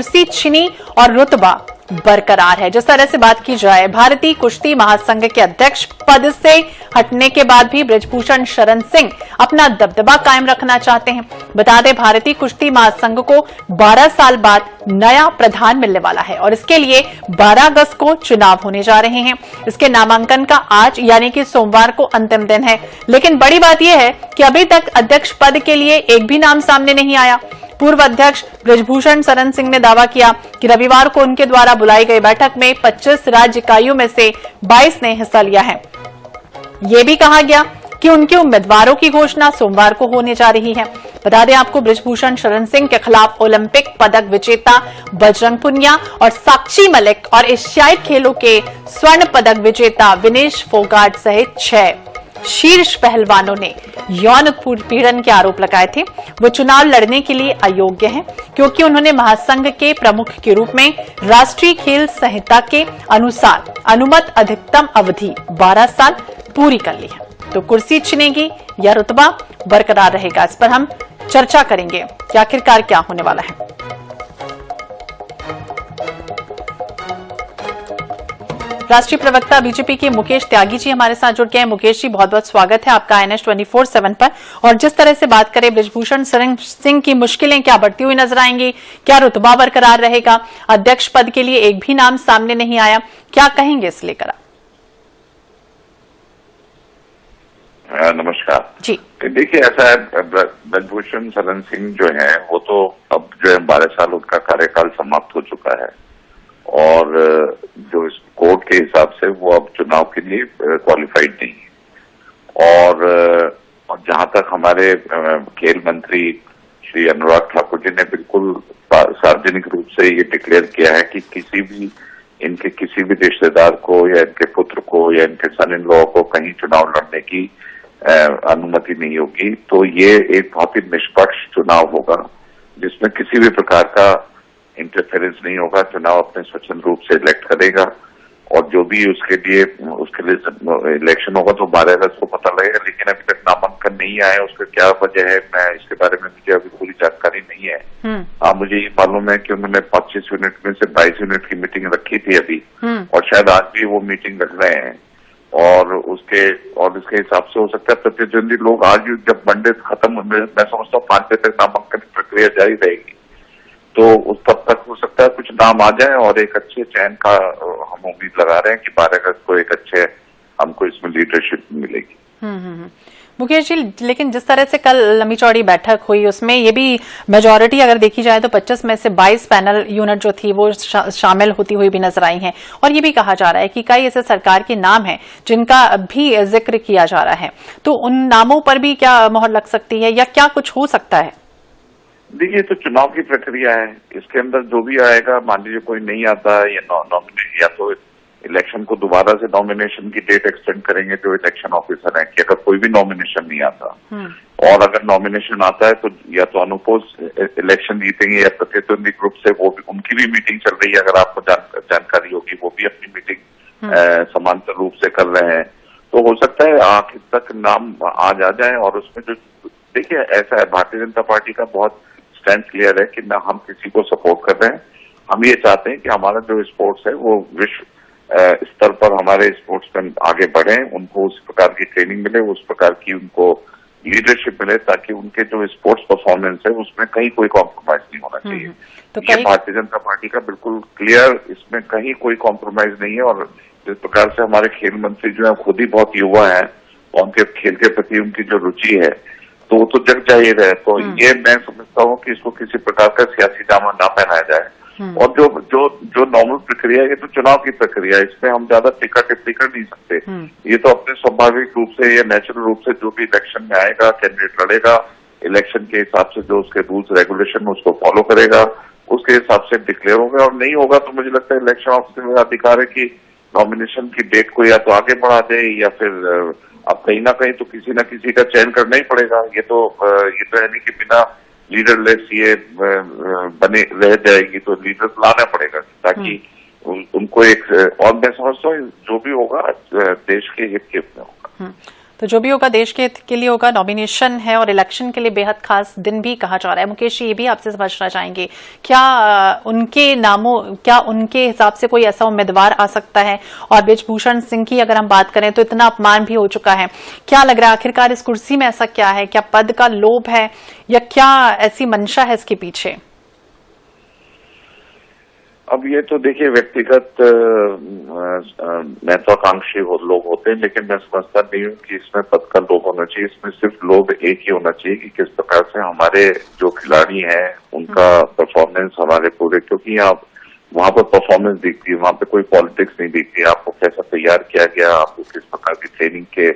कुर्सी छिनी और रुतबा बरकरार है। जिस तरह से बात की जाए, भारतीय कुश्ती महासंघ के अध्यक्ष पद से हटने के बाद भी ब्रजभूषण शरण सिंह अपना दबदबा कायम रखना चाहते हैं। बता दें, भारतीय कुश्ती महासंघ को 12 साल बाद नया प्रधान मिलने वाला है और इसके लिए 12 अगस्त को चुनाव होने जा रहे हैं। इसके नामांकन का आज यानी कि सोमवार को अंतिम दिन है। लेकिन बड़ी बात यह है कि अभी तक अध्यक्ष पद के लिए एक भी नाम सामने नहीं आया। पूर्व अध्यक्ष ब्रजभूषण शरण सिंह ने दावा किया कि रविवार को उनके द्वारा बुलाई गई बैठक में 25 राज्य इकाइयों में से 22 ने हिस्सा लिया है। यह भी कहा गया कि उनके उम्मीदवारों की घोषणा सोमवार को होने जा रही है। बता दें आपको, ब्रजभूषण शरण सिंह के खिलाफ ओलंपिक पदक विजेता बजरंग पुनिया और साक्षी मलिक और एशियाई खेलों के स्वर्ण पदक विजेता विनेश फोगाट सहित 6 शीर्ष पहलवानों ने यौन उत्पीड़न के आरोप लगाए थे। वो चुनाव लड़ने के लिए अयोग्य हैं क्योंकि उन्होंने महासंघ के प्रमुख के रूप में राष्ट्रीय खेल संहिता के अनुसार अनुमत अधिकतम अवधि 12 साल पूरी कर ली है। तो कुर्सी छिनेगी या रुतबा बरकरार रहेगा, इस पर हम चर्चा करेंगे कि आखिरकार क्या होने वाला है। राष्ट्रीय प्रवक्ता बीजेपी के मुकेश त्यागी जी हमारे साथ जुड़ गए हैं। मुकेश जी, बहुत बहुत स्वागत है आपका INS 24/7 पर। और जिस तरह से बात करें, ब्रजभूषण शरण सिंह की मुश्किलें क्या बढ़ती हुई नजर आएंगी? क्या रुतबा बरकरार रहेगा? अध्यक्ष पद के लिए एक भी नाम सामने नहीं आया, क्या कहेंगे इस लेकर आप? नमस्कार जी। देखिए, ऐसा है, ब्रजभूषण शरण सिंह जो है वो तो अब जो है 12 साल उनका कार्यकाल समाप्त हो चुका है और जो इस कोर्ट के हिसाब से वो अब चुनाव के लिए क्वालिफाइड नहीं है। और जहां तक हमारे खेल मंत्री श्री अनुराग ठाकुर जी ने बिल्कुल सार्वजनिक रूप से ये डिक्लेयर किया है कि इनके किसी भी रिश्तेदार को या इनके पुत्र को या इनके सन इन लॉ को कहीं चुनाव लड़ने की अनुमति नहीं होगी। तो ये एक बहुत ही निष्पक्ष चुनाव होगा जिसमें किसी भी प्रकार का इंटरफेरेंस नहीं होगा। चुनाव अपने स्वच्छंद रूप से इलेक्ट करेगा और जो भी उसके लिए इलेक्शन होगा तो 12 अगस्त को पता लगेगा। लेकिन अभी तक नामांकन नहीं आया, उसका क्या वजह है, मैं इसके बारे में मुझे अभी पूरी जानकारी नहीं है। हाँ, मुझे ये मालूम है कि उन्होंने 25 यूनिट में से 22 यूनिट की मीटिंग रखी थी अभी और शायद आज भी वो मीटिंग रख रहे हैं और इसके हिसाब से हो सकता है प्रतिद्वंदी लोग आज जब मंडे खत्म, मैं समझता हूँ 5 बजे तक नामांकन की प्रक्रिया जारी रहेगी, तो उस तब तक हो सकता है कुछ नाम आ जाए और एक अच्छे चयन का हम उम्मीद लगा रहे हैं कि 12 अगस्त को एक अच्छे हमको इसमें लीडरशिप मिलेगी। मुकेश जी, लेकिन जिस तरह से कल लंबी चौड़ी बैठक हुई उसमें ये भी मेजॉरिटी अगर देखी जाए तो 25 में से 22 पैनल यूनिट जो थी वो शामिल होती हुई भी नजर आई हैं और ये भी कहा जा रहा है कि कई ऐसे सरकार के नाम हैं जिनका भी जिक्र किया जा रहा है। तो उन नामों पर भी क्या मोहर लग सकती है या क्या कुछ हो सकता है? देखिए, तो चुनाव की प्रक्रिया है, इसके अंदर जो भी आएगा, मान लीजिए कोई नहीं आता है या नॉमिनेशन, या तो इलेक्शन को दोबारा से नॉमिनेशन की डेट एक्सटेंड करेंगे जो इलेक्शन ऑफिसर है कि अगर कोई भी नॉमिनेशन नहीं आता और अगर नॉमिनेशन आता है तो या तो अनोपोज इलेक्शन जीतेंगे या प्रतिद्वंदी ग्रुप से वो भी, उनकी भी मीटिंग चल रही है, अगर आपको जानकारी होगी, वो भी अपनी मीटिंग समांतर रूप से कर रहे हैं। तो हो सकता है आखिर तक नाम आज आ जाए और उसमें जो, देखिए ऐसा है, भारतीय जनता पार्टी का बहुत स्टैंड क्लियर है कि न हम किसी को सपोर्ट कर रहे हैं, हम ये चाहते हैं कि हमारा जो स्पोर्ट्स है वो विश्व स्तर पर हमारे स्पोर्ट्समैन आगे बढ़े, उनको उस प्रकार की ट्रेनिंग मिले, उस प्रकार की उनको लीडरशिप मिले ताकि उनके जो स्पोर्ट्स परफॉर्मेंस है उसमें कहीं कोई कॉम्प्रोमाइज नहीं होना चाहिए। तो ये भारतीय जनता पार्टी का बिल्कुल क्लियर, इसमें कहीं कोई कॉम्प्रोमाइज नहीं है। और जिस प्रकार से हमारे खेल मंत्री जो है खुद ही बहुत युवा है और उनके खेल के प्रति उनकी जो रुचि है तो वो तो जग जाहिर है। तो ये मैं समझता हूँ कि इसको किसी प्रकार का सियासी दामन ना पहनाया जाए और जो नॉर्मल प्रक्रिया है ये तो चुनाव की प्रक्रिया है, इसमें हम ज्यादा टीका टिप्पणी कर नहीं सकते। ये तो अपने स्वाभाविक रूप से या नेचुरल रूप से जो भी इलेक्शन में आएगा, कैंडिडेट लड़ेगा, इलेक्शन के हिसाब से जो उसके रूल्स रेगुलेशन उसको फॉलो करेगा, उसके हिसाब से डिक्लेयर होगा। और नहीं होगा तो मुझे लगता है इलेक्शन ऑफिसर का अधिकार है कि नॉमिनेशन की डेट को या तो आगे बढ़ा दे या फिर अब कहीं ना कहीं तो किसी न किसी का चयन करना ही पड़ेगा। ये तो है नहीं कि बिना लीडरलेस ये बने रह जाएगी, तो लीडर लाना पड़ेगा ताकि उनको एक, और मैं समझता हूँ जो भी होगा देश के हित के में होगा। तो जो भी होगा देश के हित के लिए होगा। नॉमिनेशन है और इलेक्शन के लिए बेहद खास दिन भी कहा जा रहा है। मुकेश जी, ये भी आपसे समझना चाहेंगे, क्या उनके हिसाब से कोई ऐसा उम्मीदवार आ सकता है? और बृजभूषण सिंह की अगर हम बात करें तो इतना अपमान भी हो चुका है, क्या लग रहा है आखिरकार इस कुर्सी में ऐसा क्या है? क्या पद का लोभ है या क्या ऐसी मंशा है इसके पीछे? अब ये तो देखिए व्यक्तिगत महत्वाकांक्षी लोग होते हैं, लेकिन मैं समझता नहीं हूँ कि इसमें पद का लोभ होना चाहिए। इसमें सिर्फ लोभ एक ही होना चाहिए कि किस प्रकार से हमारे जो खिलाड़ी हैं उनका परफॉर्मेंस हमारे पूरे, क्योंकि आप वहां पर परफॉर्मेंस दिखती है, वहां पे कोई पॉलिटिक्स नहीं दिखती। आपको कैसा तैयार किया गया, आपको किस प्रकार की ट्रेनिंग के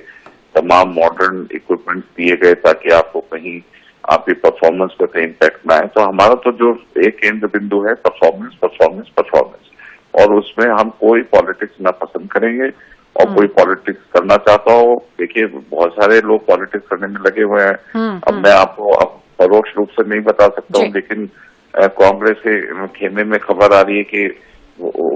तमाम मॉडर्न इक्विपमेंट्स दिए गए ताकि आपको कहीं आपकी परफॉर्मेंस पर कहीं इम्पैक्ट ना आए। तो हमारा तो जो एक केंद्र बिंदु है परफॉर्मेंस परफॉर्मेंस परफॉर्मेंस, और उसमें हम कोई पॉलिटिक्स ना पसंद करेंगे। और कोई पॉलिटिक्स करना चाहता हो, देखिए बहुत सारे लोग पॉलिटिक्स करने में लगे हुए हैं। अब मैं आपको अब परोक्ष रूप से नहीं बता सकता हूँ, लेकिन कांग्रेस के खेमे में खबर आ रही है कि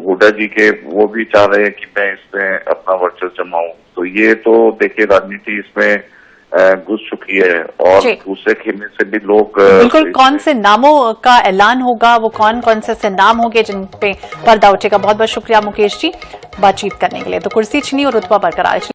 हुड्डा जी के वो भी चाह रहे हैं कि मैं इसमें अपना वर्चस्व जमाऊं। तो ये तो देखिए राजनीति इसमें घुस चुकी है, और दूसरे खेमे से भी लोग बिल्कुल। कौन से नामों का ऐलान होगा, वो कौन कौन से नाम होंगे जिन पे पर्दा उठेगा? बहुत बहुत शुक्रिया मुकेश जी बातचीत करने के लिए। तो कुर्सी छीनी और रुतबा बरकरार।